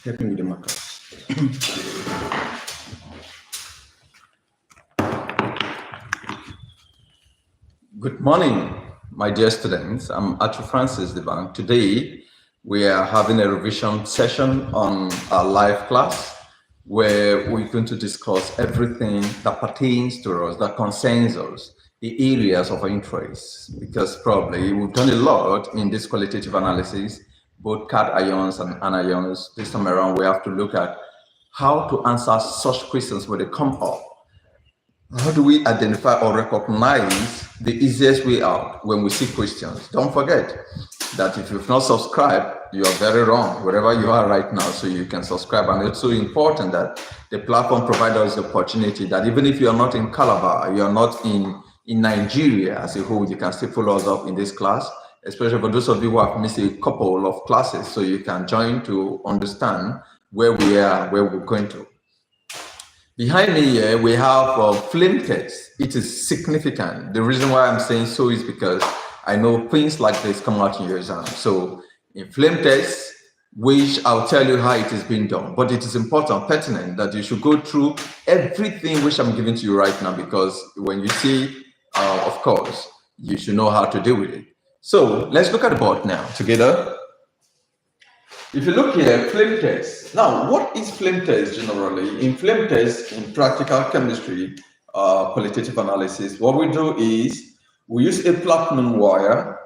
Help me with the marker. Good morning, my dear students. I'm Archie Francis Devan. Today, we are having a revision session on our live class where we're going to discuss everything that pertains to us, that concerns us, the areas of interest, because probably we've done a lot in this qualitative analysis, both cations and anions. This time around, we have to look at how to answer such questions when they come up. How do we identify or recognize the easiest way out when we see questions? Don't forget that if you've not subscribed, you are very wrong wherever you are right now, so you can subscribe. And it's so important that the platform provides us the opportunity that even if you are not in Calabar, you are not in Nigeria as a whole, you can still follow us up in this class, especially for those of you who have missed a couple of classes, so you can join to understand where we are, where we're going to. Behind me here, we have flame test. It is significant. The reason why I'm saying so is because I know things like this come out in your exam. So in flame test, which I'll tell you how it is being done, but it is important, pertinent, that you should go through everything which I'm giving to you right now, because when you see, of course, you should know how to deal with it. So let's look at the board now together. If you look here, flame test. Now, what is flame test generally? In flame test, in practical chemistry, qualitative analysis, what we do is we use a platinum wire,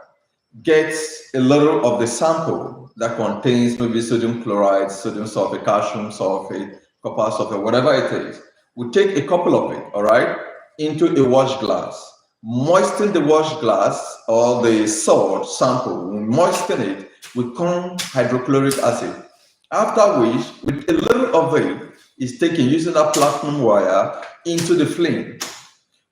get a little of the sample that contains maybe sodium chloride, sodium sulfate, calcium sulfate, copper sulfate, whatever it is. We take a couple of it, all right, into a wash glass. Moisten the wash glass or the salt sample, we moisten it with corn hydrochloric acid. After which, with a little of it is taken using a platinum wire into the flame.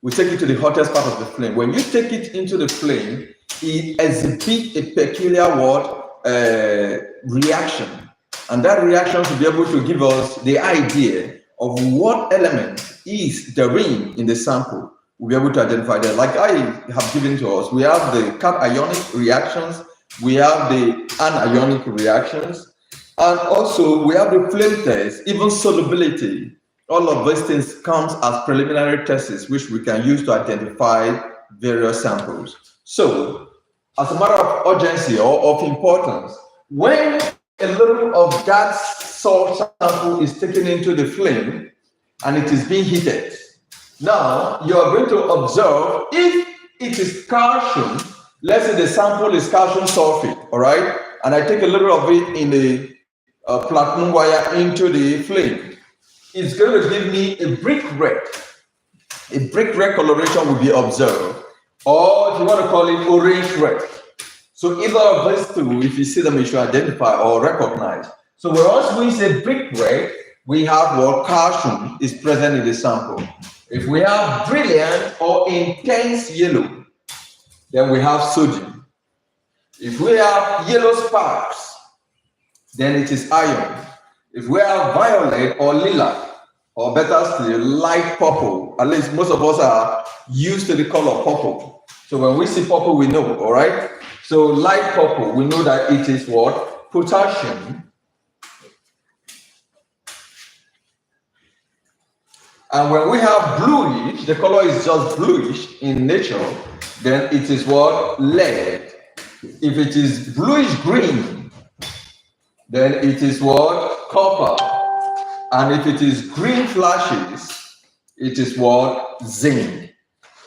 We take it to the hottest part of the flame. When you take it into the flame, it exhibits a peculiar reaction. And that reaction should be able to give us the idea of what element is the ring in the sample. We'll be able to identify that. Like I have given to us, we have the cationic reactions, we have the anionic reactions, and also we have the flame test, even solubility. All of these things comes as preliminary tests, which we can use to identify various samples. So, as a matter of urgency or of importance, when a little of that salt sample is taken into the flame and it is being heated, now you are going to observe if it is calcium. Let's say the sample is calcium sulfate, all right? And I take a little of it in the platinum wire into the flame. It's going to give me a brick red. A brick red coloration will be observed. Or if you want to call it orange red. So either of these two, if you see them, you should identify or recognize. So whereas we say brick red, we have what calcium is present in the sample. If we have brilliant or intense yellow, then we have sodium. If we have yellow sparks, then it is iron. If we have violet or lilac, or better still, light purple, at least most of us are used to the color purple. So when we see purple, we know, all right? So light purple, we know that it is what? Potassium. And when we have bluish, the color is just bluish in nature, then it is what? Lead. If it is bluish green, then it is what? Copper. And if it is green flashes, it is what? Zinc.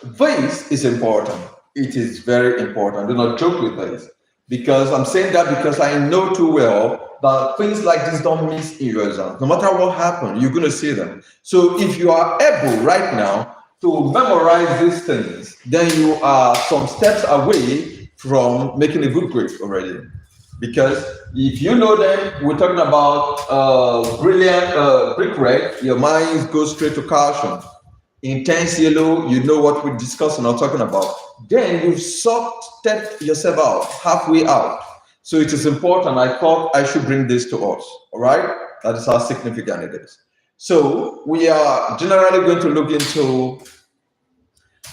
This is important. It is very important. Do not joke with this. Because I'm saying that because I know too well that things like this don't miss in your exam. No matter what happens, you're going to see them. So if you are able right now to memorize these things, then you are some steps away from making a good grade already. Because if you know them, we're talking about brilliant brick red, your mind goes straight to calcium. Intense yellow, you know what we're discussing or talking about. Then you've sorted yourself out, halfway out. So it is important. I thought I should bring this to us, all right? That is how significant it is. So we are generally going to look into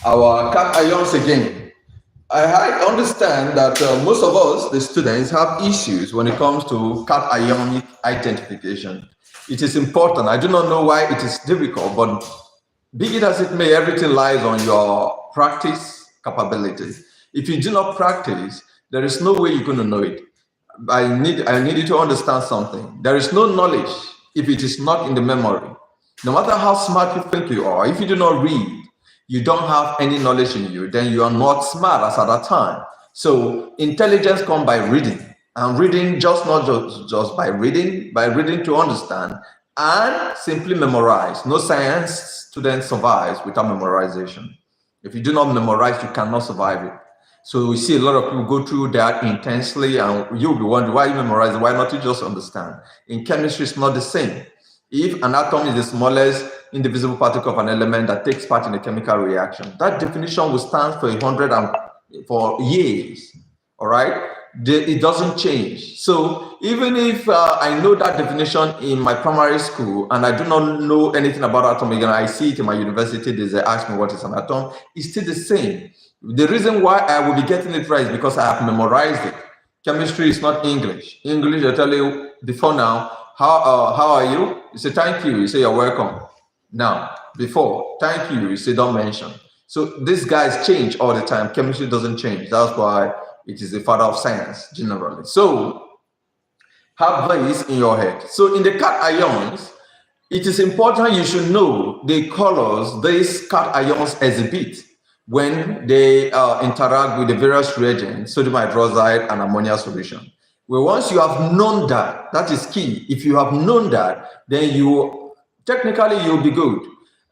our cations again. I understand that most of us, the students, have issues when it comes to cationic identification. It is important. I do not know why it is difficult, but be it as it may, everything lies on your practice capabilities. If you do not practice, there is no way you're going to know it. I need you to understand something. There is no knowledge if it is not in the memory. No matter how smart you think you are, if you do not read, you don't have any knowledge in you, then you are not smart as at that time. So intelligence comes by reading, and reading just by reading to understand and simply memorize. No science student survives without memorization. If you do not memorize, you cannot survive it. So we see a lot of people go through that intensely, and you'll be wondering why you memorize, why not you just understand. In chemistry, it's not the same. If an atom is the smallest indivisible particle of an element that takes part in a chemical reaction, that definition will stand for years. All right, it doesn't change. So even if I know that definition in my primary school and I do not know anything about atom again, I see it in my university, they ask me what is an atom, it's still the same. The reason why I will be getting it right is because I have memorized it. Chemistry is not English. English, I tell you before now, how are you? You say thank you. You say you're welcome. Now, before, thank you. You say don't mention. So these guys change all the time. Chemistry doesn't change. That's why it is the father of science generally. So have this in your head. So in the cations, it is important you should know the colors these cations exhibit when they interact with the various reagents, sodium hydroxide and ammonia solution. Well, once you have known that, that is key. If you have known that, then technically you'll be good.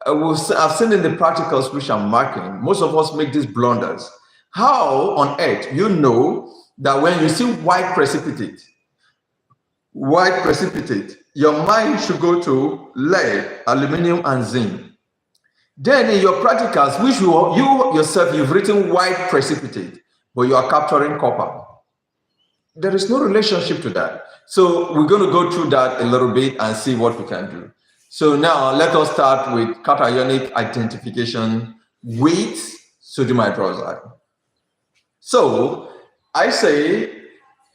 I've seen in the practicals which I'm marking, most of us make these blunders. How on earth you know that when you see white precipitate, your mind should go to lead, aluminum, and zinc. Then in your practicals, which you yourself, you've written white precipitate, but you are capturing copper. There is no relationship to that. So we're going to go through that a little bit and see what we can do. So now let us start with cationic identification with sodium hydroxide. So I say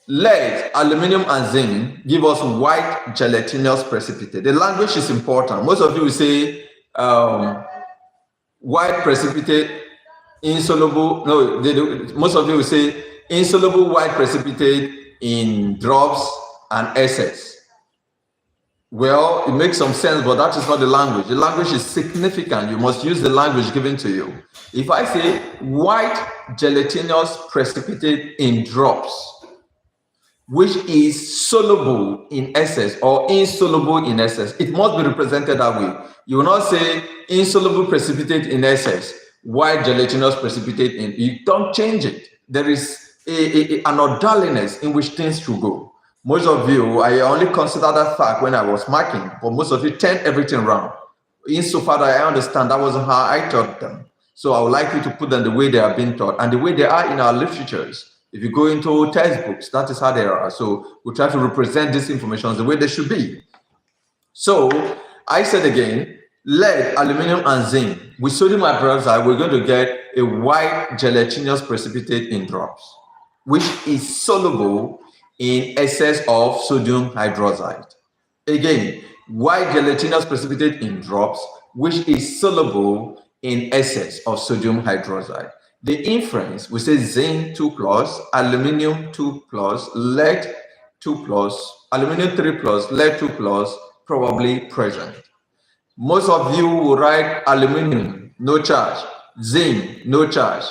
lead, aluminum, and zinc give us white gelatinous precipitate. The language is important. Most of you will say white precipitate, insoluble. No, most of you will say insoluble white precipitate in drops and excess. Well, it makes some sense, but that is not the language. The language is significant. You must use the language given to you. If I say white gelatinous precipitate in drops, which is soluble in excess or insoluble in excess, it must be represented that way. You will not say insoluble precipitate in excess, white gelatinous precipitate in. You don't change it. There is an orderliness in which things should go. Most of you, I only consider that fact when I was marking, but most of you turn everything around. Insofar that I understand that wasn't how I taught them. So I would like you to put them the way they are being taught and the way they are in our literatures. If you go into textbooks, that is how they are. So we try to represent this information the way they should be. So I said again, lead, aluminum, and zinc. With sodium hydroxide, we're going to get a white gelatinous precipitate in drops, which is soluble in excess of sodium hydroxide. Again, white gelatinous precipitate in drops, which is soluble in excess of sodium hydroxide. The inference, we say zinc 2+, aluminum 2+, lead 2+, aluminum 3+, lead 2+, probably present. Most of you will write aluminum, no charge, zinc, no charge,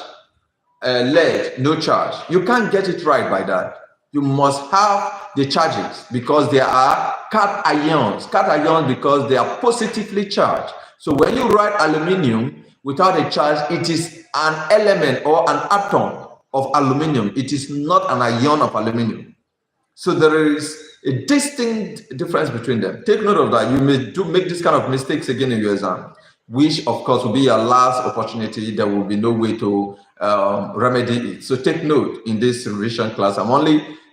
lead, no charge. You can't get it right by that. You must have the charges because they are cations. Cations because they are positively charged. So when you write aluminum without a charge, it is an element or an atom of aluminum. It is not an ion of aluminum. So there is a distinct difference between them. Take note of that. You may make this kind of mistakes again in your exam, which of course will be your last opportunity. There will be no way to remedy it. So take note in this revision class.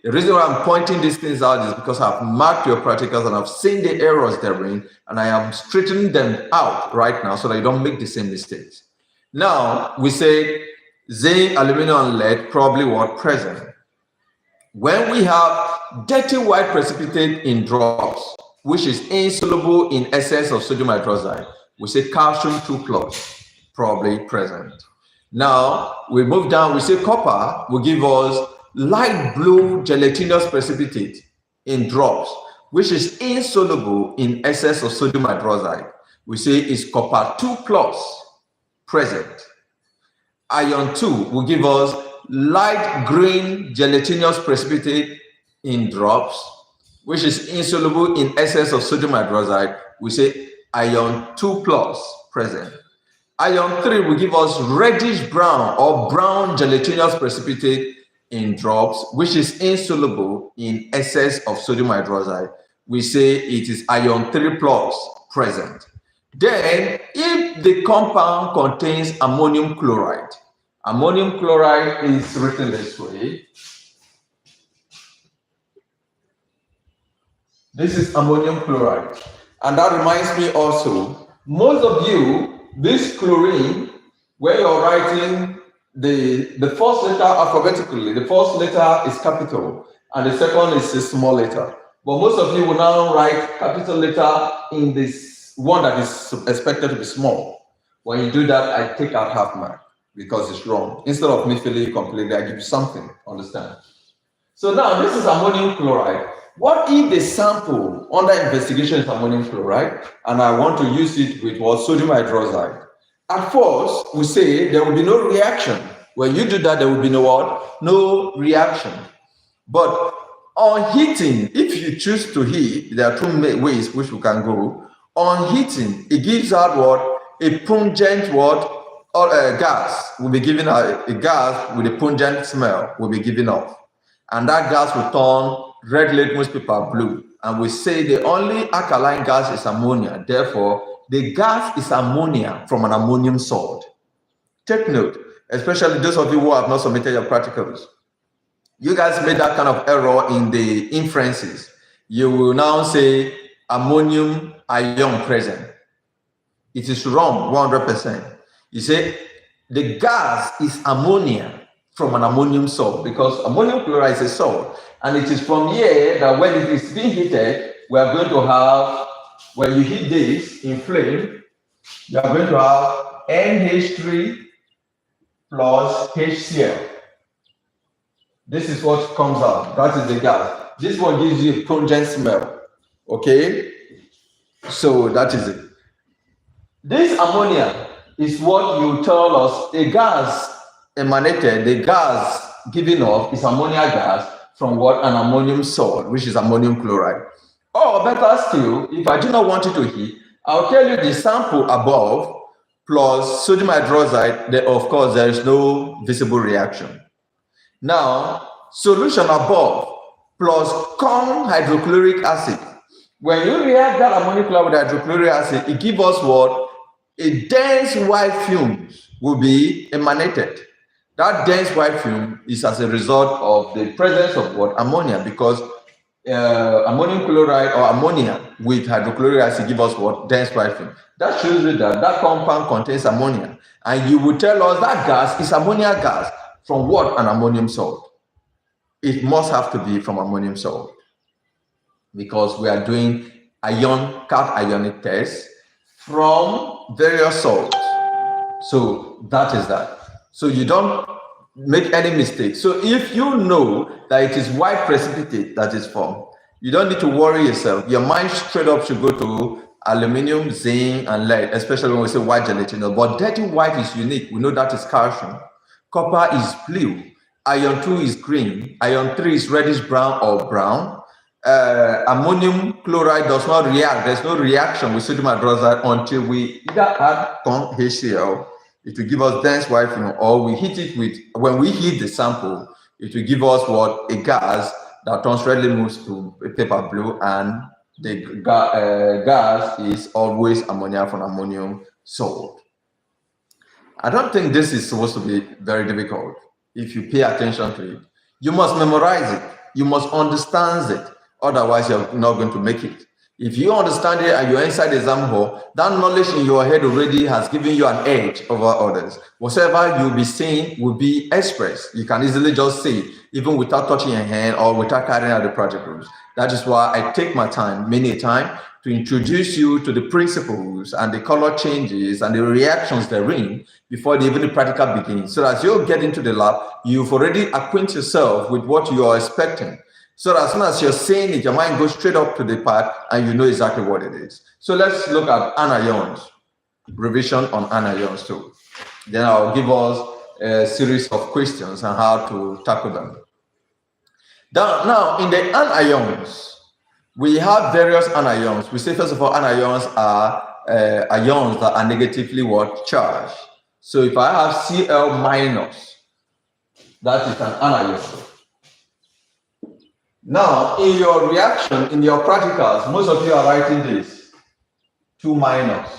The reason why I'm pointing these things out is because I've marked your practicals and I've seen the errors therein, and I am straightening them out right now so that you don't make the same mistakes. Now, we say zinc, aluminum, and lead probably what present. When we have dirty white precipitate in drops, which is insoluble in excess of sodium hydroxide, we say calcium 2+ probably present. Now we move down, we say copper will give us light blue gelatinous precipitate in drops, which is insoluble in excess of sodium hydroxide. We say is copper 2+ present. Iron 2 will give us light green gelatinous precipitate in drops, which is insoluble in excess of sodium hydroxide. We say iron 2+ present. Iron 3 will give us reddish brown or brown gelatinous precipitate in drops, which is insoluble in excess of sodium hydroxide. We say it is iron 3+ present. Then, if the compound contains ammonium chloride is written this way. This is ammonium chloride. And that reminds me also, most of you, this chlorine, where you're writing the first letter alphabetically, the first letter is capital, and the second is a small letter. But most of you will now write capital letter in this one that is expected to be small. When you do that, I take out half mark because it's wrong. Instead of me filling it completely, I give you something, understand? So now this is ammonium chloride. What if the sample under investigation is ammonium chloride and I want to use it with what? Sodium hydroxide? At first, we say there will be no reaction. When you do that, there will be no what? No reaction. But on heating, if you choose to heat, there are two ways which we can go. On heating, it gives out what? A pungent what? Or a gas will be given out, a gas with a pungent smell will be given off. And that gas will turn red litmus paper blue. And we say the only alkaline gas is ammonia. Therefore, the gas is ammonia from an ammonium salt. Take note, especially those of you who have not submitted your practicals. You guys made that kind of error in the inferences. You will now say ammonium ion present. It is wrong 100%. You say the gas is ammonia from an ammonium salt because ammonium chloride is a salt. And it is from here that when it is being heated, we are going to have, when you heat this in flame, you are going to have NH3 plus HCl. This is what comes out. That is the gas. This one gives you a pungent smell. Okay? So that is it. This ammonia is what you tell us the gas emanated, the gas given off is ammonia gas from what? An ammonium salt, which is ammonium chloride. Or better still, if I do not want it to heat, I'll tell you the sample above plus sodium hydroxide, of course, there is no visible reaction. Now, solution above plus corn hydrochloric acid. When you react that ammonium chloride with hydrochloric acid, it gives us what? A dense white fume will be emanated. That dense white fume is as a result of the presence of what? Ammonia, because ammonium chloride or ammonia with hydrochloric acid give us what? Dense white fume. That shows you that that compound contains ammonia. And you will tell us that gas is ammonia gas from what? An ammonium salt. It must have to be from ammonium salt because we are doing cation tests from various salts. So that is that. So you don't make any mistake. So if you know that it is white precipitate that is formed, you don't need to worry yourself. Your mind straight up should go to aluminum, zinc, and lead, especially when we say white gelatinous. But dirty white is unique. We know that is calcium. Copper is blue. Iron 2 is green. Iron 3 is reddish brown or brown. Ammonium chloride does not react. There's no reaction with sodium hydroxide until we either add HCl, it will give us dense white fume, or we heat it with, when we heat the sample, it will give us what? A gas that turns red litmus to paper blue, and the gas is always ammonia from ammonium salt. I don't think this is supposed to be very difficult if you pay attention to it. You must memorize it. You must understand it. Otherwise, you're not going to make it. If you understand it and you're inside the exam hall, that knowledge in your head already has given you an edge over others. Whatever you'll be saying will be expressed. You can easily just say, even without touching your hand or without carrying out the project rules. That is why I take my time, many a time, to introduce you to the principles and the color changes and the reactions therein before even the practical begins. So as you get into the lab, you've already acquainted yourself with what you are expecting. So as soon as you're saying it, your mind goes straight up to the part and you know exactly what it is. So let's look at anions, revision on anions too. Then I'll give us a series of questions on how to tackle them. Now in the anions, we have various anions. We say, first of all, anions are ions that are negatively charged. So if I have Cl minus, that is an anion. Now, in your reaction, in your practicals, most of you are writing this, 2 minus.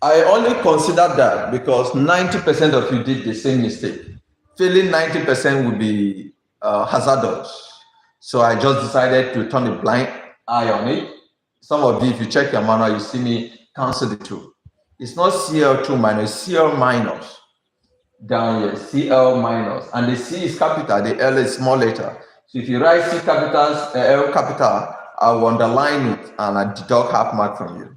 I only consider that because 90% of you did the same mistake. Failing 90% would be hazardous. So I just decided to turn a blind eye on it. Some of you, if you check your manual, you see me cancel the 2. It's not Cl2 minus, Cl minus. Down here, Cl minus. And the C is capital, the L is small letter. So if you write C capital, L capital, I will underline it and I deduct half mark from you.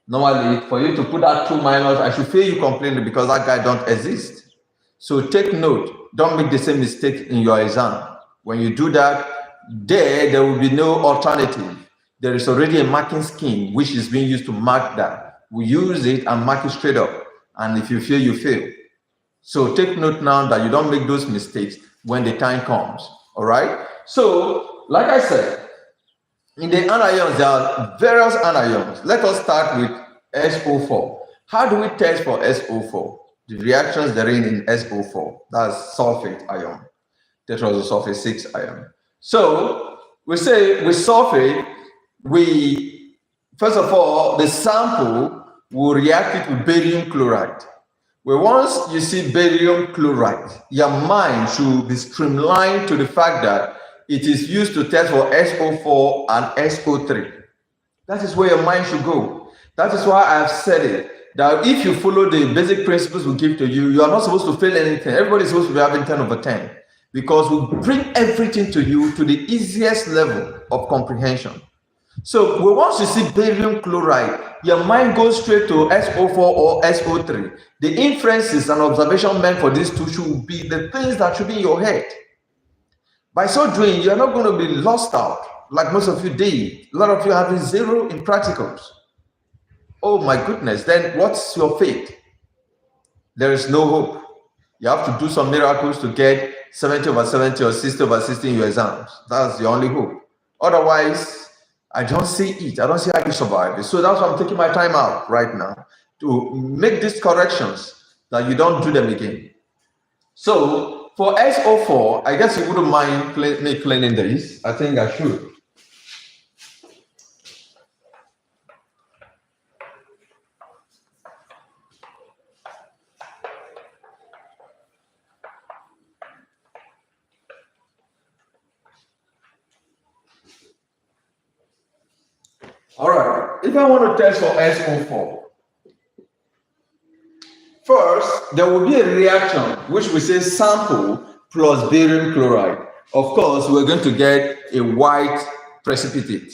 Normally, for you to put that 2 minus, I should feel you complaining because that guy don't exist. So take note, don't make the same mistake in your exam. When you do that, there will be no alternative. There is already a marking scheme which is being used to mark that. We use it and mark it straight up. And if you fail, you fail. So take note now that you don't make those mistakes when the time comes. All right. So, like I said, in the anions, there are various anions. Let us start with SO4. How do we test for SO4? The reactions therein in SO4. That's sulfate ion, tetraoxosulfate 6 ion. So we say with sulfate, first of all, the sample will react it with barium chloride. Well, once you see barium chloride, your mind should be streamlined to the fact that it is used to test for SO4 and SO3. That is where your mind should go. That is why I have said it, that if you follow the basic principles we give to you, you are not supposed to fail anything. Everybody is supposed to be having 10 over 10 because we bring everything to you to the easiest level of comprehension. So once you see barium chloride, your mind goes straight to SO4 or SO3. The inferences and observation meant for these two should be the things that should be in your head. By so doing, you're not going to be lost out like most of you did. A lot of you having 0 in practicals. Oh my goodness, then what's your fate? There is no hope. You have to do some miracles to get 70 over 70 or 60 over 60 in your exams. That's the only hope. Otherwise, I don't see it. I don't see how you survive it. So that's why I'm taking my time out right now to make these corrections that you don't do them again. So for SO4, I guess you wouldn't mind me cleaning this. I think I should. All right, if I want to test for SO4, first, there will be a reaction, which we say sample plus barium chloride. Of course, we're going to get a white precipitate.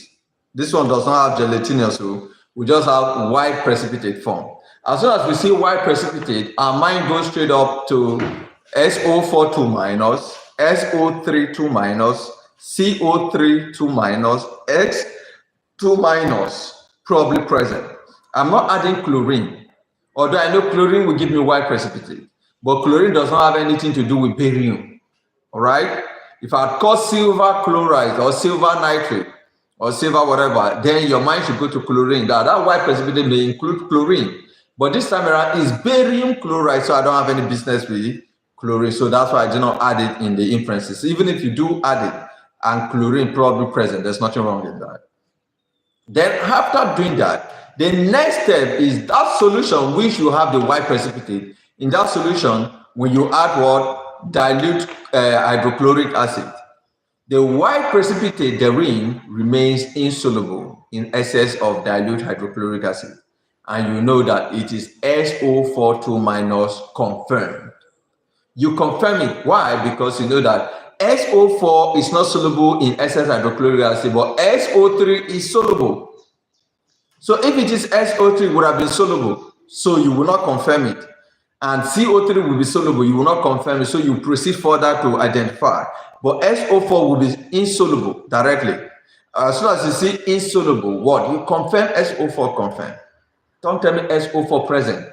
This one does not have gelatinous, so we just have white precipitate form. As soon as we see white precipitate, our mind goes straight up to SO4 2 minus, SO3 2 minus, CO3 2 minus, X 2 minus, probably present. I'm not adding chlorine, although I know chlorine will give me white precipitate, but chlorine does not have anything to do with barium. All right? If I call silver chloride or silver nitrate or silver whatever, then your mind should go to chlorine. That white precipitate may include chlorine, but this time around is barium chloride, so I don't have any business with chlorine. So that's why I did not add it in the inferences. Even if you do add it and chlorine probably present, there's nothing wrong with that. Then after doing that, the next step is that solution which you have the white precipitate. In that solution, when you add what? Dilute hydrochloric acid. The white precipitate therein remains insoluble in excess of dilute hydrochloric acid. And you know that it is SO42 minus confirmed. You confirm it. Why? Because you know that SO4 is not soluble in excess hydrochloric acid, but SO3 is soluble. So if it is SO3, it would have been soluble. So you will not confirm it. And CO3 will be soluble, you will not confirm it, so you proceed further to identify. But SO4 will be insoluble directly. As soon as you see insoluble, what? You confirm SO4 confirm. Don't tell me SO4 present.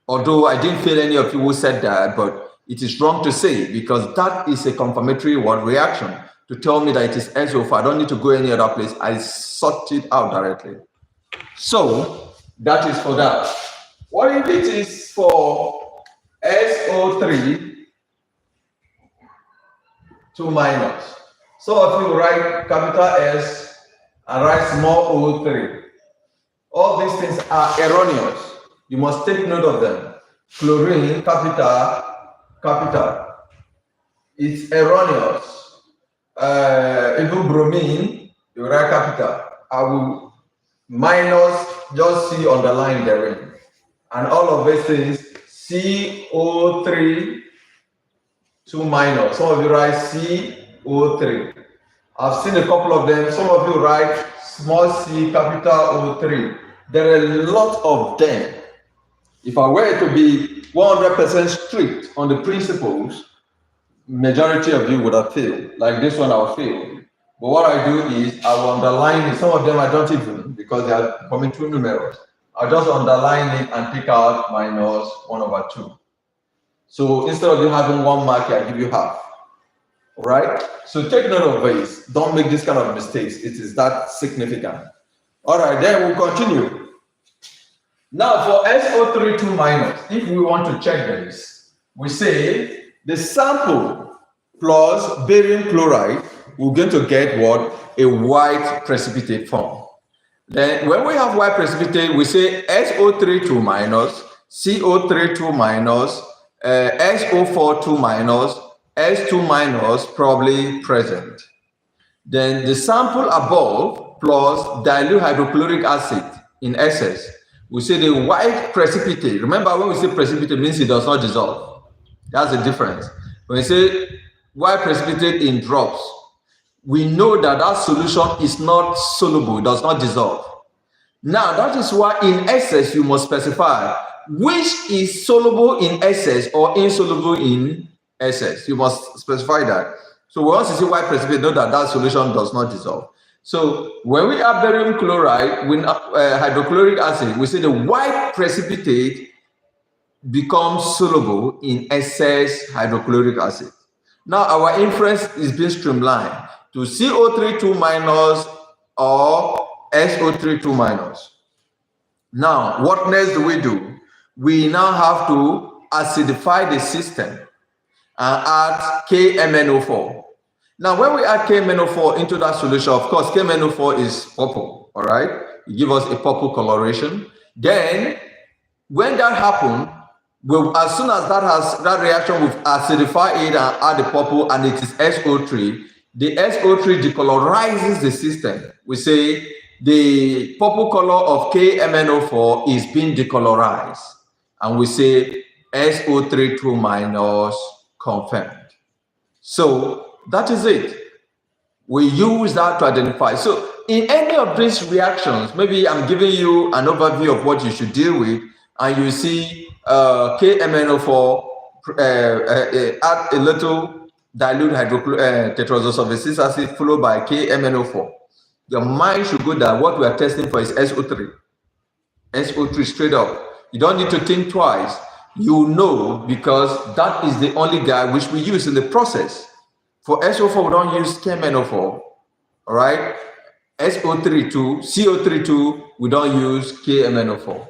Although I didn't feel any of you who said that, but it is wrong to say because that is a confirmatory word reaction to tell me that it is SO4. I don't need to go any other place. I sort it out directly. So that is for that. What if it is for SO3 2 minus? Some of you write capital S and write small o3. All these things are erroneous. You must take note of them. Chlorine, capital. It's erroneous. Even bromine, you write capital. I will minus, just see underline therein. And all of these things, CO3 2 minus. Some of you write CO3. I've seen a couple of them. Some of you write small c, capital O3. There are a lot of them. If I were to be 100% strict on the principles, majority of you would have failed. Like this one, I'll fail. But what I do is I will underline it. Some of them I don't even, because they are coming too numerous. I'll just underline it and take out minus 1/2. So instead of you having 1 mark, I give you half. All right? So take note of this. Don't make this kind of mistakes. It is that significant. All right, then we'll continue. Now for SO3 2 minus, if we want to check this, we say the sample plus barium chloride, we're going to get what? A white precipitate form. Then when we have white precipitate, we say SO3 2 minus, CO3 2 minus, SO4 2 minus, S2 minus probably present. Then the sample above plus dilute hydrochloric acid in excess, we say the white precipitate. Remember when we say precipitate means it does not dissolve. That's the difference. When we say white precipitate in drops, we know that that solution is not soluble, it does not dissolve. Now, that is why in excess you must specify which is soluble in excess or insoluble in excess. You must specify that. So once you see white precipitate, know that that solution does not dissolve. So when we have barium chloride with hydrochloric acid, we say the white precipitate becomes soluble in excess hydrochloric acid. Now our inference is being streamlined to CO3 2 minus or SO3 2 minus. Now, what next do we do? We now have to acidify the system and add KMNO4. Now, when we add KMNO4 into that solution, of course, KMNO4 is purple, all right? It gives us a purple coloration. Then, when that happens, as soon as that reaction, we've acidified it and add the purple, and it is SO3, the SO3 decolorizes the system. We say the purple color of KMNO4 is being decolorized, and we say SO3 2 minus confirmed. So that is it. We use that to identify. So in any of these reactions, maybe I'm giving you an overview of what you should deal with, and you see KMNO4 add a little dilute tetrazosulfate acid followed by KMNO4. Your mind should go that what we are testing for is SO3. SO3 straight up. You don't need to think twice. You know, because that is the only guy which we use in the process. For SO4, we don't use KMNO4. All right? SO3 2, CO3 2, we don't use KMNO4.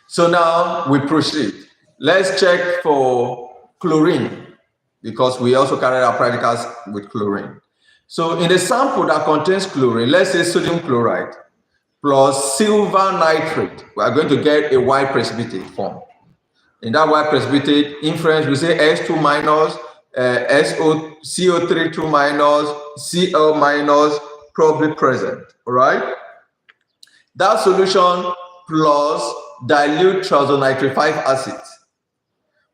So now we proceed. Let's check for chlorine, because we also carry out practicals with chlorine. So in the sample that contains chlorine, let's say sodium chloride plus silver nitrate, we are going to get a white precipitate form. In that white precipitate inference, we say S2 minus CO3 2 minus, Cl minus, probably present, all right? That solution plus dilute triazonitrifide acid.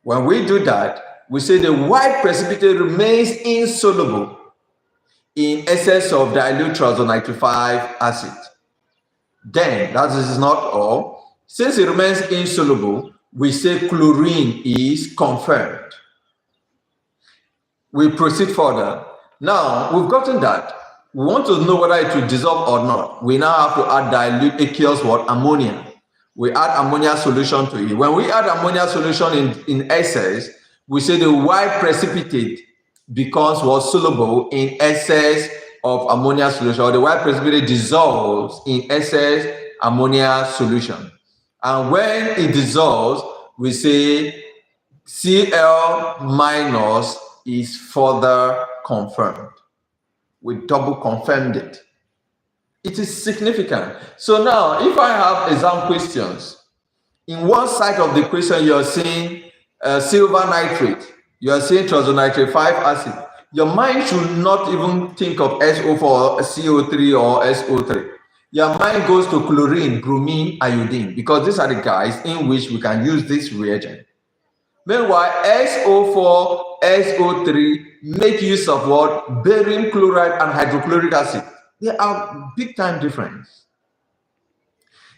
When we do that, we say the white precipitate remains insoluble in excess of dilute triazonitrifide acid. Then, that is not all. Since it remains insoluble, we say chlorine is confirmed. We proceed further. Now, we've gotten that. We want to know whether it will dissolve or not. We now have to add dilute aqueous what? Ammonia. We add ammonia solution to it. When we add ammonia solution in excess, we say the white precipitate becomes what? Soluble in excess of ammonia solution, or the white precipitate dissolves in excess ammonia solution. And when it dissolves, we say Cl minus is further confirmed. We double confirmed it. It is significant. So now, if I have exam questions, in one side of the question, you're seeing silver nitrate, you're seeing triazonitrifide acid. Your mind should not even think of SO4, or CO3, or SO3. Your mind goes to chlorine, bromine, iodine, because these are the guys in which we can use this reagent. Meanwhile, SO4, SO3 make use of what? Barium chloride and hydrochloric acid. They are big time difference.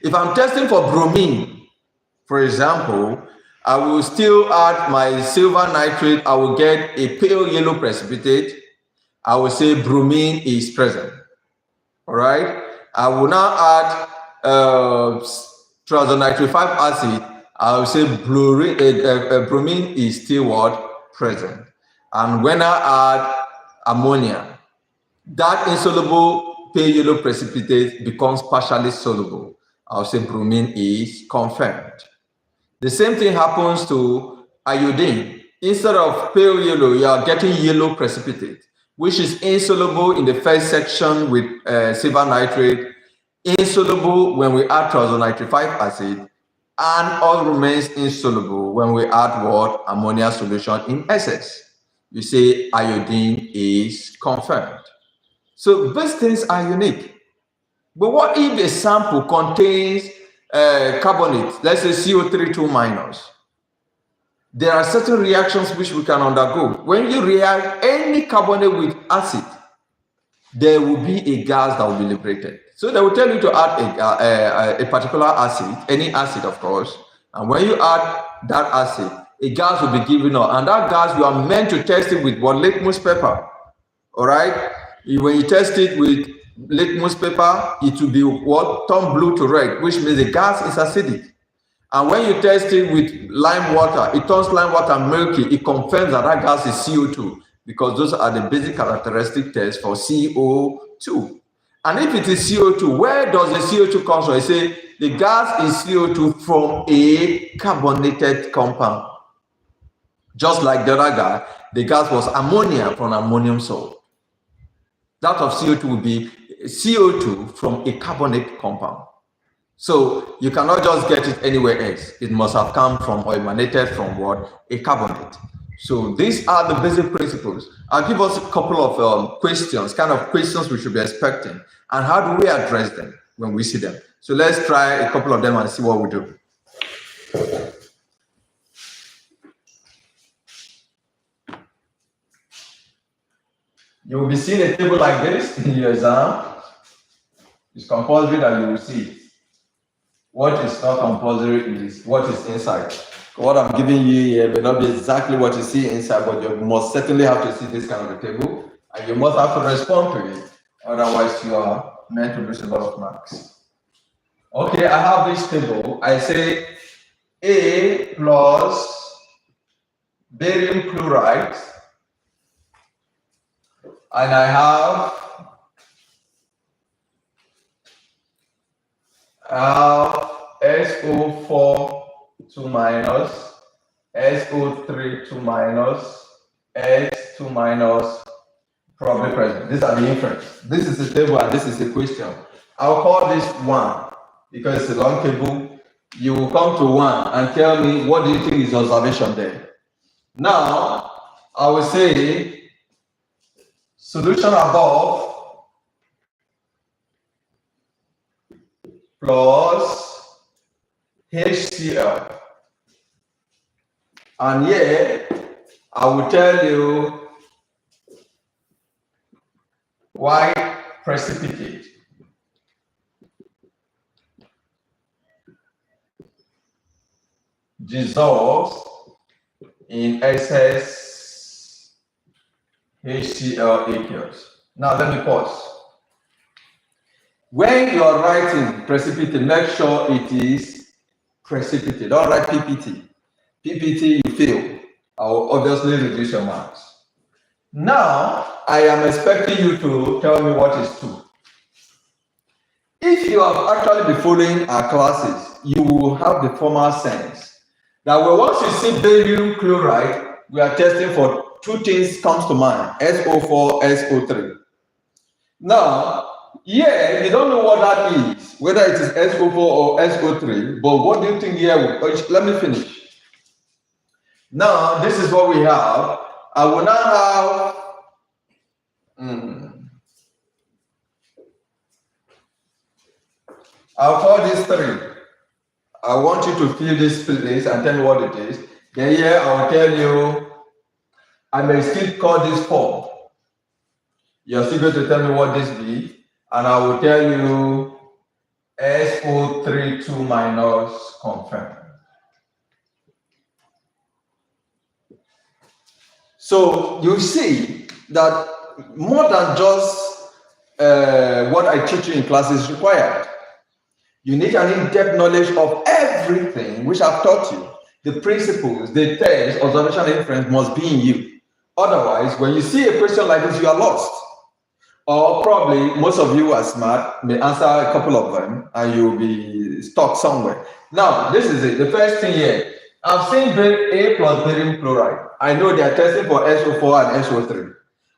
If I'm testing for bromine, for example, I will still add my silver nitrate. I will get a pale yellow precipitate. I will say bromine is present. All right. I will now add triazonitrifide acid. I will say bromine is still what? Present. And when I add ammonia, that insoluble pale yellow precipitate becomes partially soluble. I'll say bromine is confirmed. The same thing happens to iodine. Instead of pale yellow, you are getting yellow precipitate, which is insoluble in the first section with silver nitrate, insoluble when we add triazonitrifide acid, and all remains insoluble when we add what? Ammonia solution in excess. You say iodine is confirmed. So these things are unique. But what if a sample contains carbonate, let's say CO3 2 minus? There are certain reactions which we can undergo. When you react any carbonate with acid, there will be a gas that will be liberated. So they will tell you to add a particular acid, any acid of course, and when you add that acid, a gas will be given out, and that gas you are meant to test it with what? Litmus paper. All right? When you test it with litmus paper, it will be what? Turn blue to red, which means the gas is acidic. And when you test it with lime water, it turns lime water milky. It confirms that that gas is CO2, because those are the basic characteristic tests for CO2. And if it is CO2, where does the CO2 come from? I say the gas is CO2 from a carbonated compound. Just like the other guy, the gas was ammonia from ammonium salt. That of CO2 will be CO2 from a carbonate compound. So you cannot just get it anywhere else. It must have come from or emanated from what? A carbonate. So these are the basic principles. I'll give us a couple of questions, kind of questions we should be expecting, and how do we address them when we see them. So let's try a couple of them and see what we do. You will be seeing a table like this in your exam. It's compulsory that you will see it. What is not compulsory is what is inside. What I'm giving you here may not be exactly what you see inside, but you must certainly have to see this kind of a table, and you must have to respond to it. Otherwise, you are meant to lose a lot of marks. Okay, I have this table. I say A plus barium chloride, and I have SO4 2 minus, SO3 2 minus, X 2 minus, probably present. These are the inference. This is the table and this is the question. I'll call this 1 because it's a long table. You will come to 1 and tell me what do you think is observation there. Now, I will say solution above plus HCl. And here, I will tell you why precipitate. Dissolves in excess HCl aqueous. Now let me pause. When you are writing precipitate, make sure it is precipitate. Don't write PPT. PPT, you fail. I will obviously reduce your marks. Now, I am expecting you to tell me what is 2. If you have actually been following our classes, you will have the formal sense that once you see barium chloride, we are testing for 2 things comes to mind, SO4, SO3. Now, here, you don't know what that is, whether it is SO4 or SO3, but what do you think here? Let me finish. Now, this is what we have. I will now have, I'll call this 3. I want you to fill this place and tell me what it is. Then here, I will tell you, I may still call this 4. You're still going to tell me what this be. And I will tell you SO3 2 minus confirm. So you see that more than just what I teach you in class is required. You need an in-depth knowledge of everything which I've taught you. The principles, the test, observation, inference must be in you. Otherwise, when you see a question like this, you are lost. Or probably most of you are smart, may answer a couple of them, and you'll be stuck somewhere. Now, this is it. The first thing here, I've seen A plus barium chloride. I know they are testing for SO4 and SO3.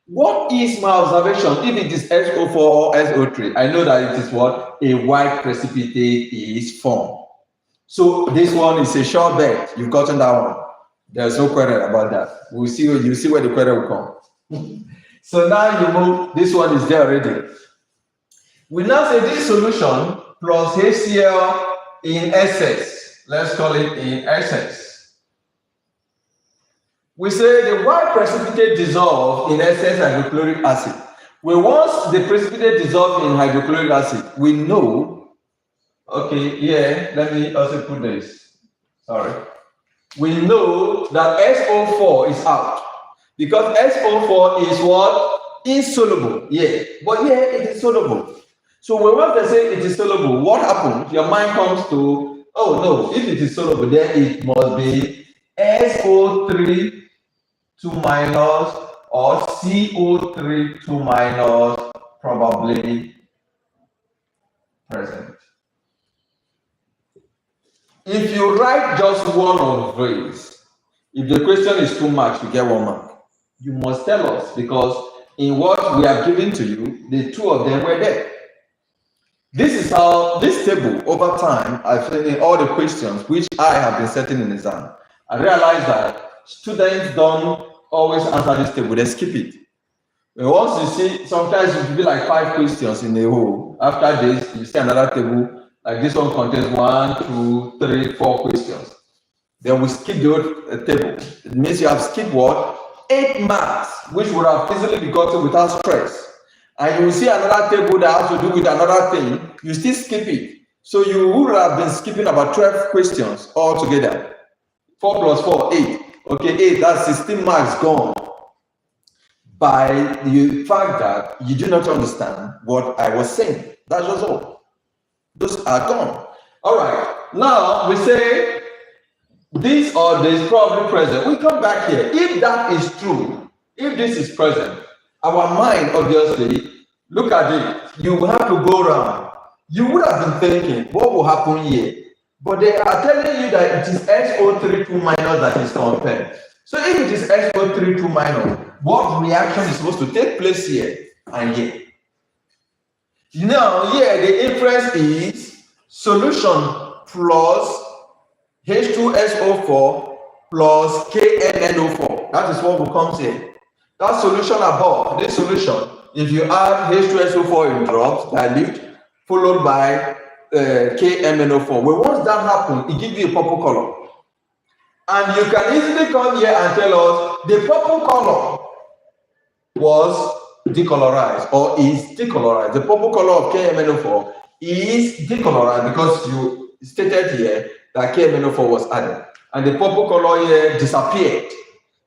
What is my observation if it is SO4 or SO3? I know that it is what a white precipitate is formed. So this one is a sure bet. You've gotten that one. There's no query about that. We'll see. You see where the query will come. So now you move. This one is there already. We now say this solution plus HCl in excess. Let's call it in excess. We say the white precipitate dissolve in excess hydrochloric acid. Well, once the precipitate dissolve in hydrochloric acid, we know, okay, yeah, let me also put this, sorry. We know that SO4 is out because SO4 is what? Insoluble, yeah, but yeah, it is soluble. So when we say it is soluble, what happens? Your mind comes to, oh no, if it is soluble, then it must be SO3 2 minus or CO3 2 minus probably present. If you write just one of these, if the question is too much, you get 1 mark. You must tell us because in what we have given to you, the 2 of them were there. This is how this table over time, I filled in all the questions which I have been setting in exam. I realized that students don't always answer this table, they skip it. And once you see, sometimes it will be like 5 questions in a row. After this, you see another table, like this one contains 1, 2, 3, 4 questions. Then we skip the table. It means you have skipped what? 8 marks, which would have easily be gotten without stress. And you will see another table that has to do with another thing, you still skip it. So you would have been skipping about 12 questions altogether. 4 plus 4, 8. Okay, 8, that's 16 marks gone by the fact that you do not understand what I was saying. That's just all. Those are gone. All right, now we say this or this probably present. We come back here. If that is true, if this is present, our mind obviously, look at it. You have to go around. You would have been thinking, what will happen here? But they are telling you that it is SO3 2 minus that is compared. So if it is SO3 2 minus, what reaction is supposed to take place here and here? Now, here the inference is solution plus H2SO4 plus Kn KMnO4. That is what comes here. That solution above, this solution, if you add H2SO4 in drops, dilute, followed by KMnO4. Well, once that happens, it gives you a purple color. And you can easily come here and tell us the purple color was decolorized or is decolorized. The purple color of KMnO4 is decolorized because you stated here that KMnO4 was added. And the purple color here disappeared.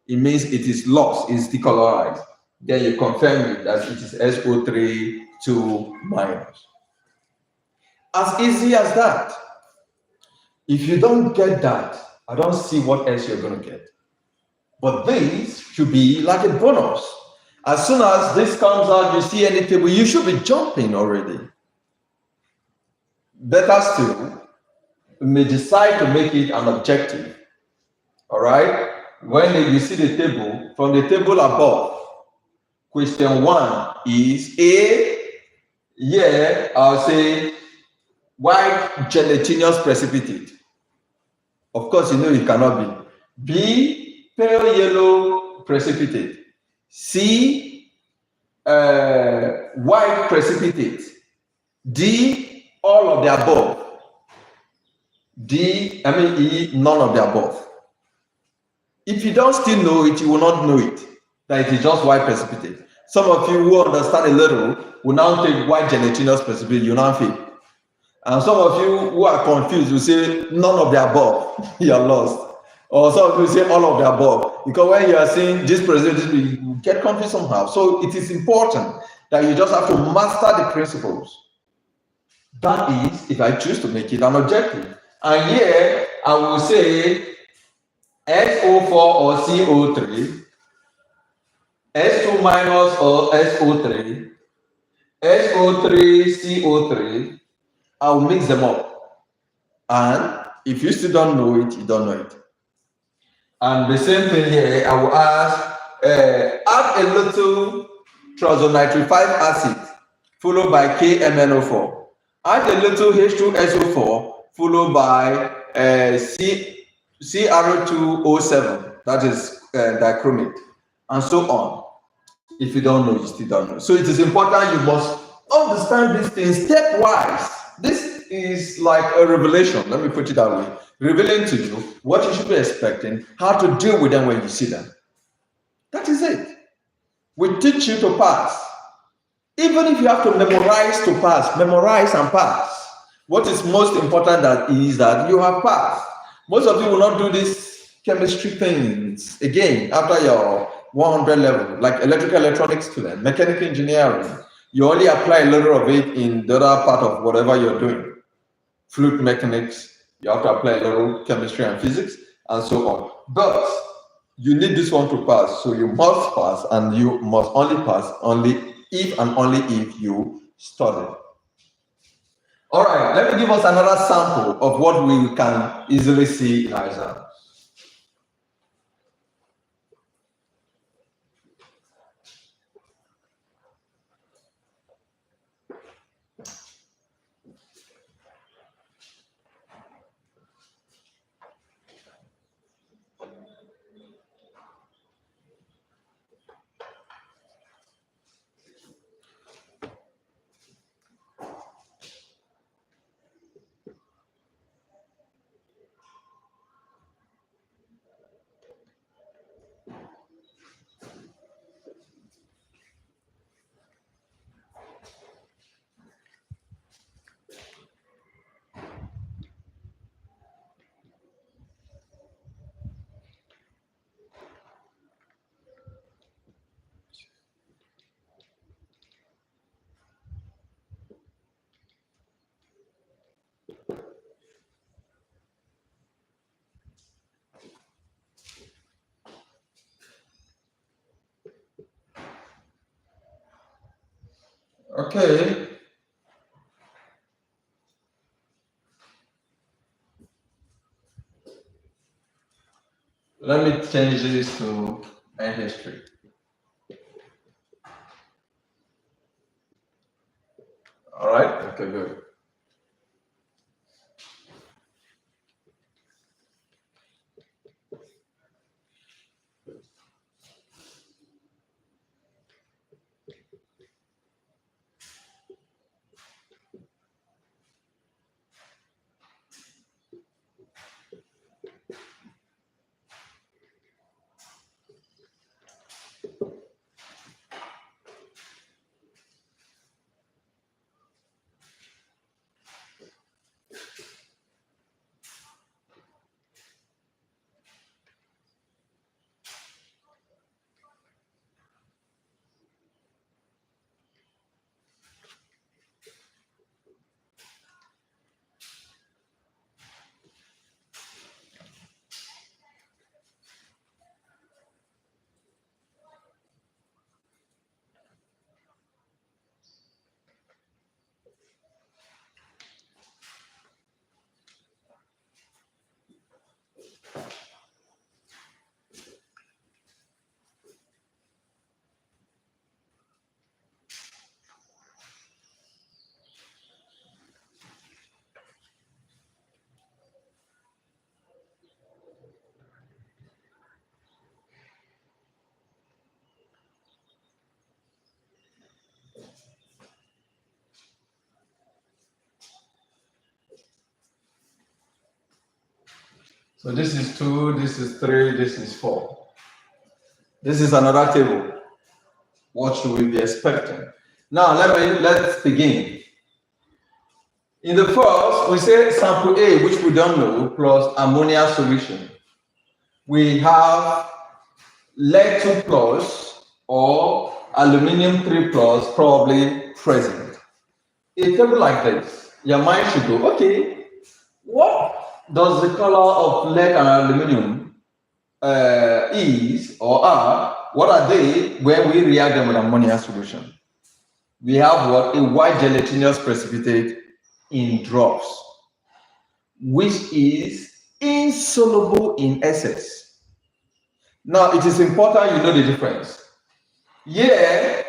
It means it is lost, it's decolorized. Then you confirm it that it is SO3 2 minus. As easy as that. If you don't get that, I don't see what else you're going to get. But this should be like a bonus. As soon as this comes out, you see any table, you should be jumping already. Better still, you may decide to make it an objective. All right? When you see the table, from the table above, question 1 is A, yeah, I'll say white gelatinous precipitate. Of course, you know it cannot be. B, pale yellow precipitate. C, white precipitate. D, all of the above. E, none of the above. If you don't still know it, you will not know it, that it is just white precipitate. Some of you who understand a little will now take white gelatinous precipitate, you now fail. And some of you who are confused will say none of the above, you are lost. Or some of you say all of the above, because when you are saying this precipitate, you get confused somehow. So it is important that you just have to master the principles. That is, if I choose to make it an objective. And here I will say SO4 or CO3, S2 minus or SO3, SO3, CO3, I'll mix them up. And if you still don't know it, you don't know it. And the same thing here, I will ask, add a little triazonitrified acid followed by KMnO4. Add a little H2SO4 followed by CR2O7, that is dichromate, and so on. If you don't know, you still don't know. So it is important you must understand these things stepwise. This is like a revelation, let me put it that way. Revealing to you what you should be expecting, how to deal with them when you see them. That is it. We teach you to pass. Even if you have to memorize to pass, memorize and pass. What is most important is that you have passed. Most of you will not do these chemistry things again after your 100 level, like electrical electronics student, mechanical engineering. You only apply a little of it in the other part of whatever you're doing. Fluid mechanics, you have to apply a little chemistry and physics, and so on. But you need this one to pass, so you must pass, and you must only pass only if and only if you study. All right, let me give us another sample of what we can easily see in our exam. Okay. Let me change this to history. All right, okay, good. So this is 2, this is 3, this is 4. This is another table. What should we be expecting? Now let's begin. In the first, we say sample A, which we don't know, plus ammonia solution. We have lead 2 plus or aluminum 3 plus probably present. A table like this, your mind should go, okay, what does the color of lead and aluminum is or are? What are they when we react them with ammonia solution? We have what? A white gelatinous precipitate in drops, which is insoluble in excess. Now, it is important you know the difference. Yeah,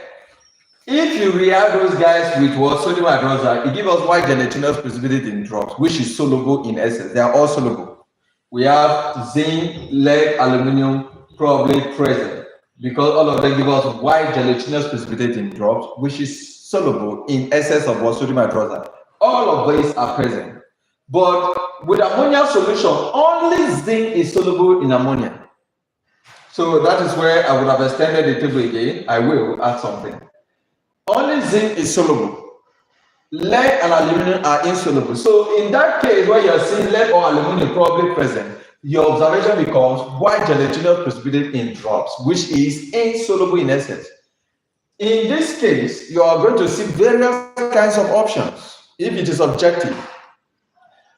if you react those guys with what sodium hydroxide, it gives us white gelatinous precipitate in drops, which is soluble in excess. They are all soluble. We have zinc, lead, aluminum probably present because all of them give us white gelatinous precipitate in drops, which is soluble in excess of what sodium hydroxide. All of these are present. But with ammonia solution, only zinc is soluble in ammonia. So that is where I would have extended the table again. I will add something. Only zinc is soluble. Lead and aluminum are insoluble. So in that case, where you're seeing lead or aluminum probably present, your observation becomes white gelatinous precipitate in drops, which is insoluble in essence. In this case, you are going to see various kinds of options. If it is objective,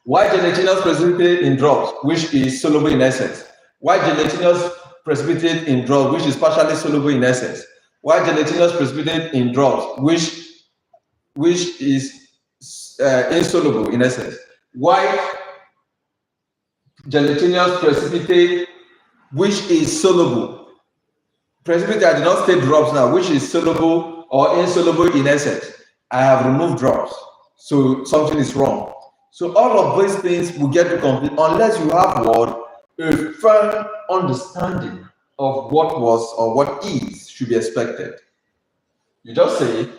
white gelatinous precipitate in drops, which is soluble in essence. White gelatinous precipitate in drops, which is partially soluble in essence. White gelatinous precipitate in drops, which is insoluble in essence. White gelatinous precipitate, which is soluble. Precipitate, I did not say drops now, which is soluble or insoluble in essence. I have removed drops. So something is wrong. So all of these things will get to complete unless you have what? A firm understanding of what was or what is should be expected. You just say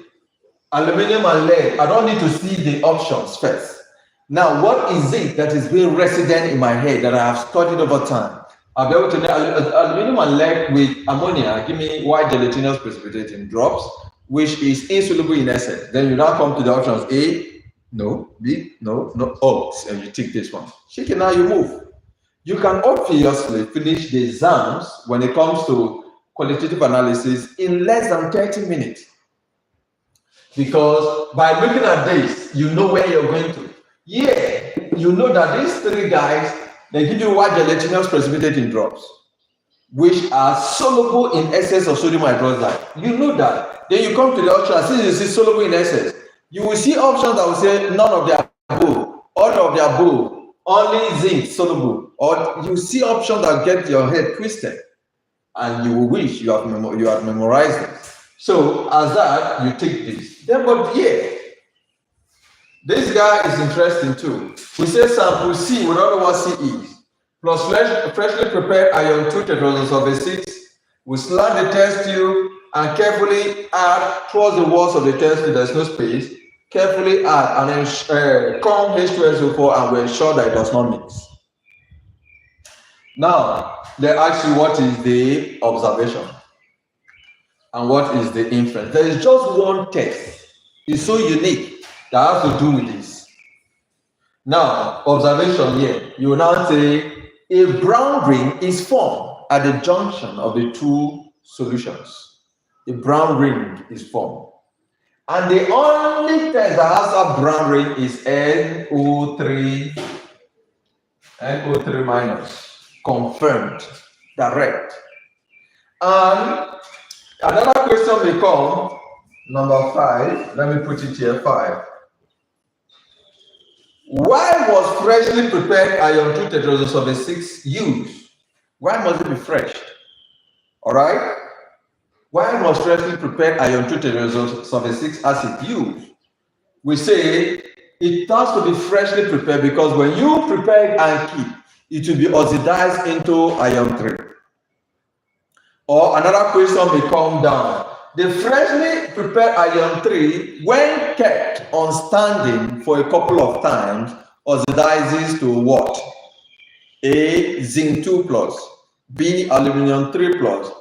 aluminum and lead. I don't need to see the options first. Now, what is it that is being resident in my head that I have studied over time? I'll be able to know aluminum and lead with ammonia. Give me white gelatinous precipitate in drops, which is insoluble in essence. Then you now come to the options A, no, B, no, no, oh, and you tick this one. Shake it, now you move. You can obviously finish the exams when it comes to qualitative analysis in less than 30 minutes. Because by looking at this, you know where you're going to. Yeah, you know that these three guys, they give you white gelatinous precipitate in drops, which are soluble in excess of sodium hydroxide. You know that. Then you come to the option, since you see soluble in excess, you will see options that will say none of the above, all of the above, only zinc soluble. Or you see options that get your head twisted, and you will wish you have memorized it. So as that, you take this. Then, but yeah, this guy is interesting too. We say sample C, we don't know what C is. Plus freshly prepared iron 2 tetrasulfate 6. We slant the test tube and carefully add towards the walls of the test tube. There's no space. Carefully add and then comb H2SO4 and we ensure that it does not mix. Now, they ask you what is the observation. And what is the inference? There is just one test. It's so unique that has to do with this. Now, observation here. You will now say a brown ring is formed at the junction of the two solutions. A brown ring is formed. And the only test that has a brown ring is NO3 minus. Confirmed. Direct. And another question may come, number 5. Let me put it here, 5. Why was freshly prepared iron 2 tetrasulfate 6 used? Why must it be fresh? All right? Why was freshly prepared iron 2 tetrasulfate 6 acid used? We say it has to be freshly prepared because when you prepare it and keep, it will be oxidized into iron 3. Or another question may come down. The freshly prepared iron 3, when kept on standing for a couple of times, oxidizes to what? A, zinc 2 plus, B, aluminum 3 plus,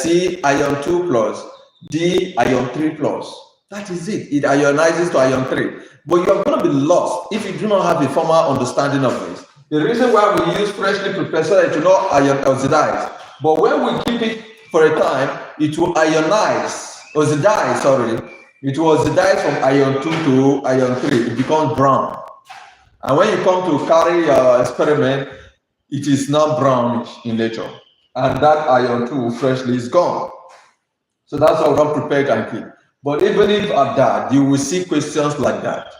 C, iron 2 plus, D, iron 3 plus. That is it. It ionizes to iron 3. But you're going to be lost if you do not have a formal understanding of this. The reason why we use freshly prepared so that it will not oxidize. But when we keep it for a time, it will oxidize, sorry. It will oxidize from iron 2 to iron 3. It becomes brown. And when you come to carry your experiment, it is now brownish in nature. And that iron 2 freshly is gone. So that's how we don't prepare and keep. But even if at that, you will see questions like that.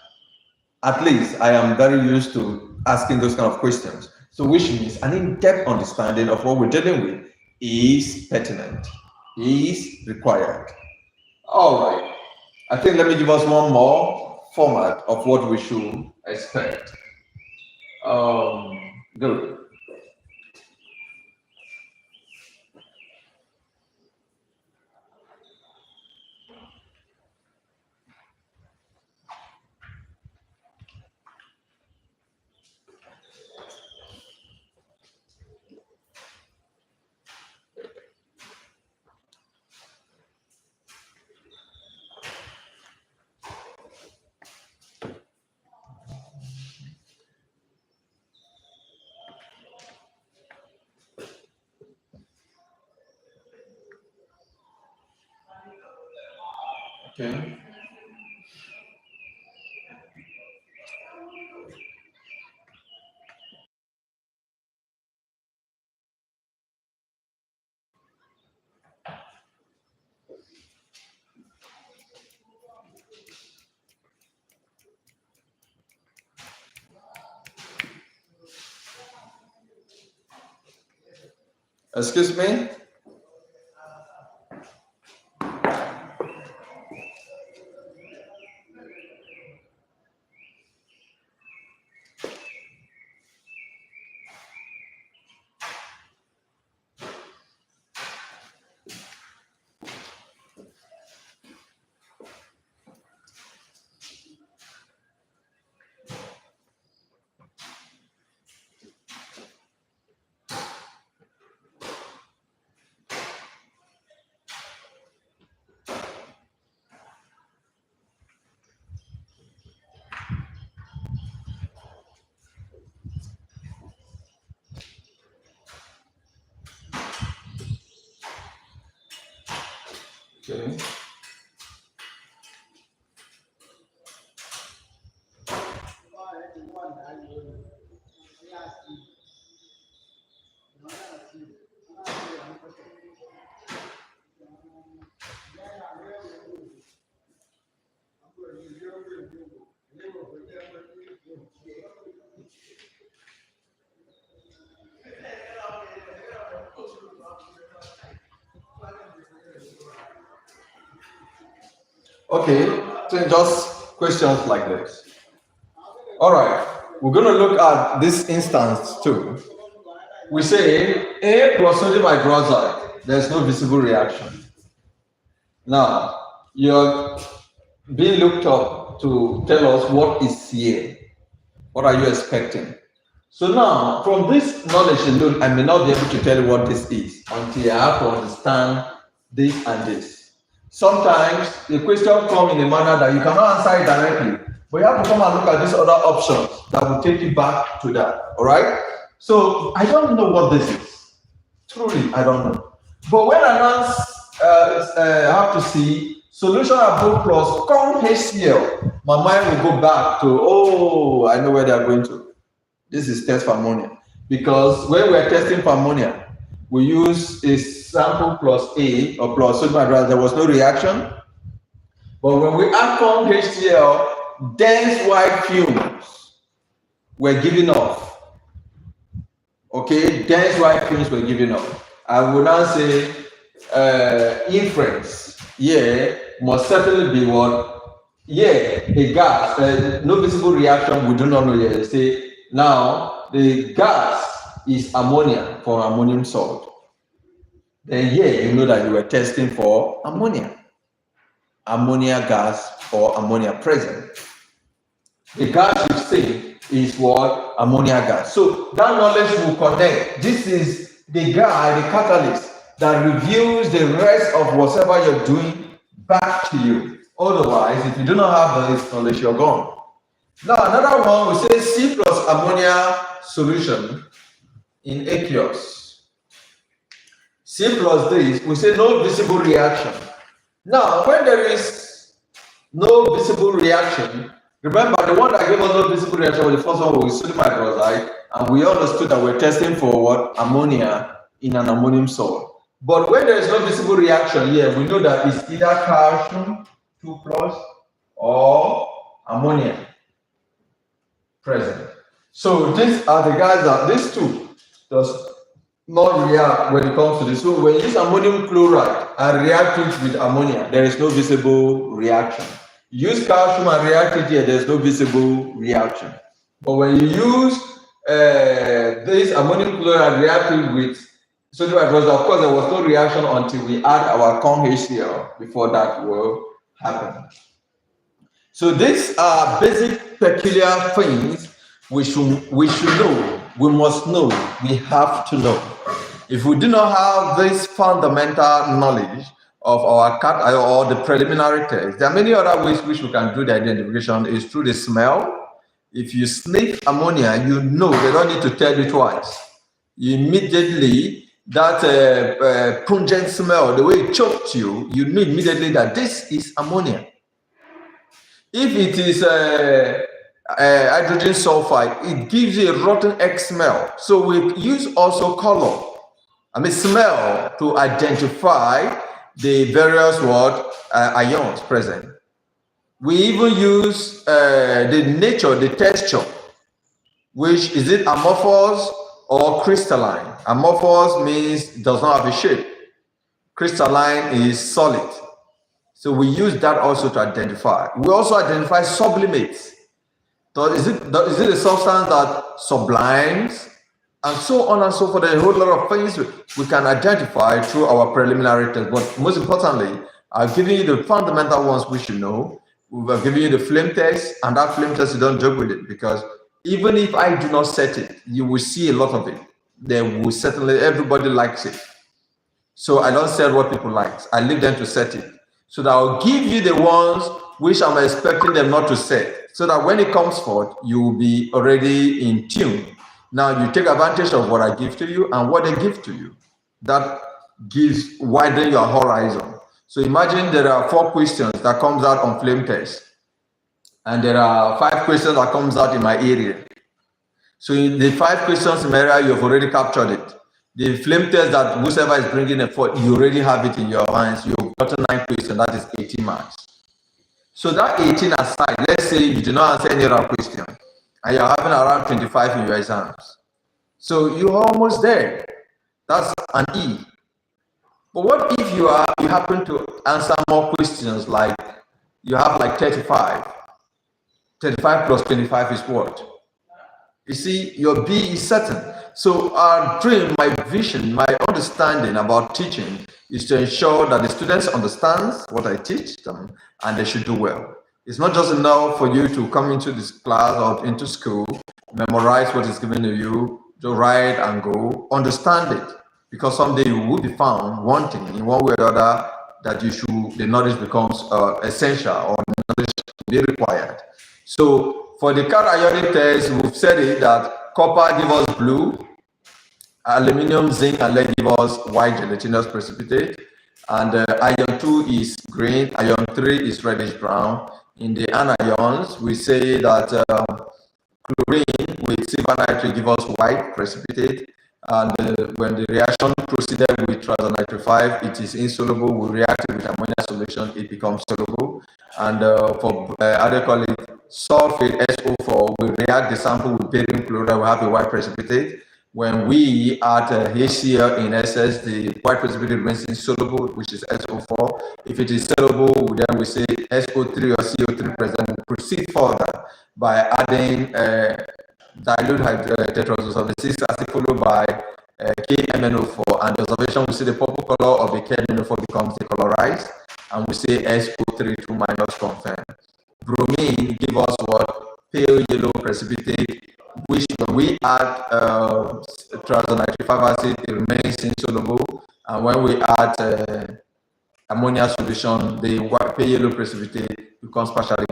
At least I am very used to asking those kind of questions. So which means an in-depth understanding of what we're dealing with is pertinent, is required. All right. I think let me give us one more format of what we should expect. Good. Okay. Excuse me? Okay. Okay, so just questions like this. All right, we're going to look at this instance too. We say A plus sodium hydroxide, there's no visible reaction. Now, you're being looked up to tell us what is CA. What are you expecting? So now, from this knowledge alone, I may not be able to tell you what this is until I have to understand this and this. Sometimes the question comes in a manner that you cannot answer it directly, but you have to come and look at these other options that will take you back to that. All right? So I don't know what this is. Truly, I don't know. But when I have to see solution above plus con HCl, my mind will go back to, oh, I know where they are going to. This is test for ammonia. Because when we are testing for ammonia, we use a sample plus A or plus sodium hydroxide. There was no reaction. But when we add con HCl, dense white fumes were given off. Okay, dense white fumes were given off. I will now say inference. Yeah, must certainly be what? Yeah, a gas. No visible reaction. We do not know yet. Say now the gas is ammonia for ammonium salt. Then you know that you were testing for ammonia. Ammonia gas or ammonia present. The gas you see is what? Ammonia gas. So that knowledge will connect. This is the guy, the catalyst, that reveals the rest of whatever you're doing back to you. Otherwise, if you do not have this knowledge, you're gone. Now, another one, we say C plus ammonia solution in aqueous. C plus this, we say no visible reaction. Now, when there is no visible reaction, remember the one that gave us no visible reaction was the first one with sodium hydroxide, and we understood that we're testing for what? Ammonia in an ammonium salt. But when there is no visible reaction here, we know that it's either calcium 2 plus or ammonia present. So these are the guys that these two does not react when it comes to this. So when you use ammonium chloride and react it with ammonia, there is no visible reaction. Use calcium and react it here, there's no visible reaction. But when you use this ammonium chloride reacted with sodium hydroxide, of course, there was no reaction until we add our con HCl before that will happen. So these are basic peculiar things we should know, we must know, we have to know. If we do not have this fundamental knowledge of our cat or the preliminary test, there are many other ways which we can do the identification. Is through the smell. If you sniff ammonia, you know, they don't need to tell you twice. You immediately, that pungent smell, the way it chokes you, you know immediately that this is ammonia. If it is hydrogen sulfide, it gives you a rotten egg smell. So we use also color, smell, to identify the various ions present. We even use the nature, the texture, which is it amorphous or crystalline. Amorphous means it does not have a shape. Crystalline is solid. So we use that also to identify. We also identify sublimates. So is it a substance that sublimes, and so on and so forth? A whole lot of things we can identify through our preliminary test. But most importantly, I've given you the fundamental ones we should know. We've given you the flame test, and that flame test, you don't joke with it, because even if I do not set it, you will see a lot of it. They will certainly, everybody likes it. So I don't set what people like. I leave them to set it. So that I'll give you the ones which I'm expecting them not to set, so that when it comes forth, you will be already in tune. Now you take advantage of what I give to you and what they give to you. That gives widen your horizon. So imagine there are 4 questions that comes out on flame test, and there are 5 questions that comes out in my area. So in the 5 questions in my area, you've already captured it. The flame test that whoever is bringing it forth, you already have it in your hands. You've gotten 9 questions, that is 18 marks. So that 18 aside, let's say you do not answer any other question, and you're having around 25 in your exams. So you're almost there. That's an E. But what if you happen to answer more questions, like you have like 35? 35 plus 25 is what? You see, your B is certain. So our dream, my vision, my understanding about teaching is to ensure that the students understand what I teach them and they should do well. It's not just enough for you to come into this class or into school, memorize what is given to you, to write and go. Understand it. because someday you will be found wanting in one way or the other that the knowledge becomes essential, or knowledge be required. So for the cationic test, we've said it that copper gives us blue, aluminum, zinc, and lead give us white gelatinous precipitate, and iron 2 is green, iron 3 is reddish brown. In the anions, we say that chlorine with silver nitrate give us white precipitate, and when the reaction proceeded with triazonitrile 5, it is insoluble. We react with ammonia solution, it becomes soluble. And for how they call it, sulfate SO4, we react the sample with barium chloride, we have a white precipitate. When we add HCl in excess, the white precipitate remains insoluble, which is SO4. If it is soluble, then we say SO3 or CO3 present. We proceed further by adding dilute tetraoxosulfate 6 acid followed by KMNO4. And the observation, we see the purple color of the KMNO4 becomes the chloride, and we say SO3 2 minus confirmed. Bromine give us what? Pale yellow precipitate, which when we add triazonitrile 5 acid, it remains insoluble. And when we add ammonia solution, the pale yellow precipitate becomes partially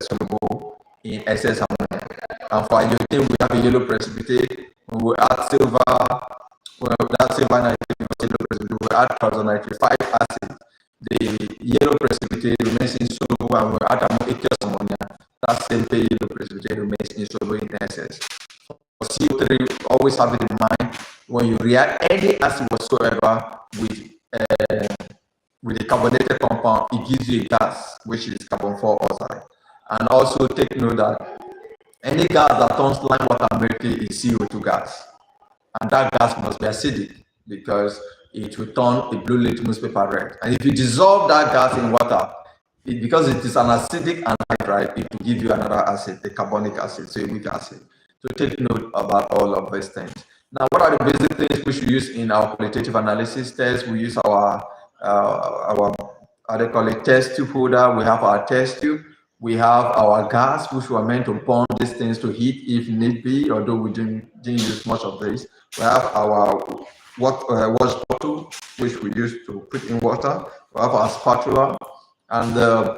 soluble in excess ammonia. And for iodine, we have a yellow precipitate. When we add silver, that silver nitrate yellow precipitate, we add triazonitrile 5 acid, the yellow precipitate remains insoluble, and we add aqueous ammonia, that same pale yellow precipitate remains insoluble in excess. For CO3, always have it in mind, when you react any acid whatsoever with a carbonated compound, it gives you a gas, which is carbon 4 oxide. And also take note that any gas that turns lime water milky is CO2 gas, and that gas must be acidic because it will turn a blue litmus paper red. And if you dissolve that gas in water, because it is an acidic anhydride, it will give you another acid, a carbonic acid, so a weak acid. So take note about all of these things. Now, what are the basic things we should use in our qualitative analysis test? We use our how they call it, test tube holder. We have our test tube. We have our gas, which were meant to burn these things to heat if need be, although we didn't use much of this. We have our wash bottle, which we use to put in water. We have our spatula. And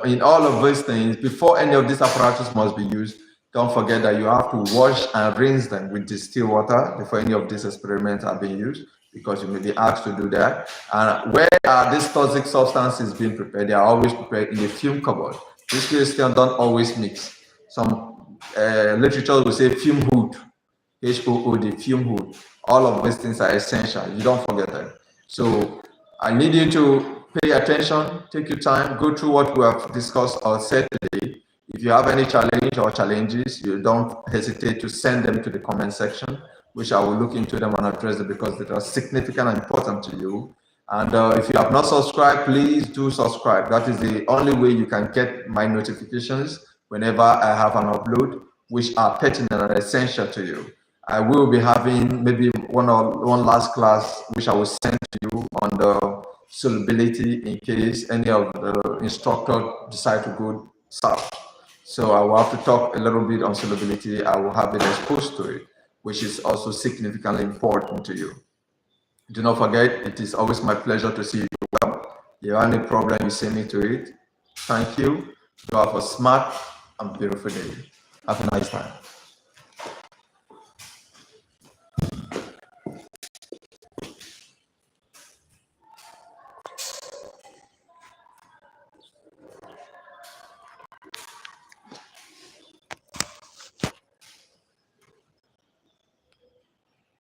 in all of these things, before any of these apparatus must be used, don't forget that you have to wash and rinse them with distilled water before any of these experiments are being used, because you may be asked to do that. And where are these toxic substances being prepared? They are always prepared in the fume cupboard. These Christians don't always mix. Some literature will say fume hood, HOOD, fume hood. All of these things are essential. You don't forget that. So I need you to pay attention, take your time, go through what we have discussed or said today. If you have any challenge or challenges, you don't hesitate to send them to the comment section, which I will look into them and address them because they are significant and important to you. And if you have not subscribed, please do subscribe. That is the only way you can get my notifications whenever I have an upload, which are pertinent and essential to you. I will be having maybe one last class, which I will send to you on the solubility in case any of the instructor decide to go south. So I will have to talk a little bit on solubility. I will have it exposed to it, which is also significantly important to you. Do not forget, it is always my pleasure to see you well. If you have any problem, you send me to it. Thank you. You have a smart and beautiful day. Have a nice time.